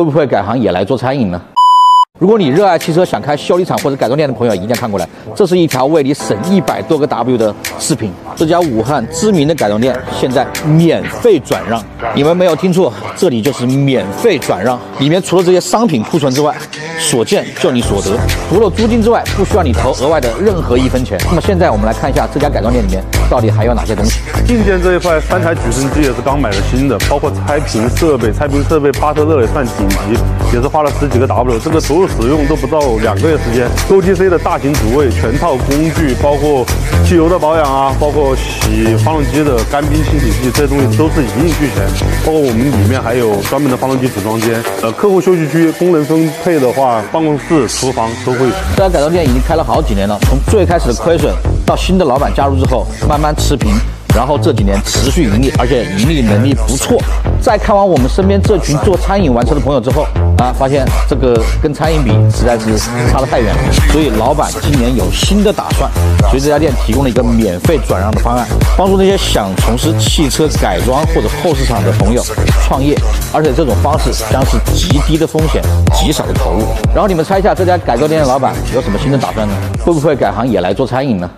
会不会改行也来做餐饮呢？如果你热爱汽车，想开修理厂或者改装店的朋友，一定要看过来。这是一条为你省100多个 W 的视频。这家武汉知名的改装店现在免费转让，你们没有听错，这里就是免费转让。里面除了这些商品库存之外，所见就你所得，除了租金之外，不需要你投额外的任何1分钱。那么现在我们来看一下这家改装店里面到底还有哪些东西。硬件这一块，3台举升机也是刚买的新的，包括拆屏设备巴特勒也算顶级，也是花了10几个 W， 这个投入使用都不到2个月时间。OTC 的大型主位全套工具，包括汽油的保养啊，包括洗发动机的干冰清洗剂，这些东西都是一应俱全。包括我们里面还有专门的发动机组装间，客户休息区功能分配的话，办公室、厨房都会。这家改装店已经开了好几年了，从最开始的亏损到新的老板加入之后慢慢持平，然后这几年持续盈利，而且盈利能力不错。在看完我们身边这群做餐饮玩车的朋友之后发现这个跟餐饮比实在是差得太远了，所以老板今年有新的打算，所以这家店提供了一个免费转让的方案，帮助那些想从事汽车改装或者后市场的朋友创业，而且这种方式将是极低的风险，极少的投入。然后你们猜一下这家改装店的老板有什么新的打算呢？会不会改行也来做餐饮呢？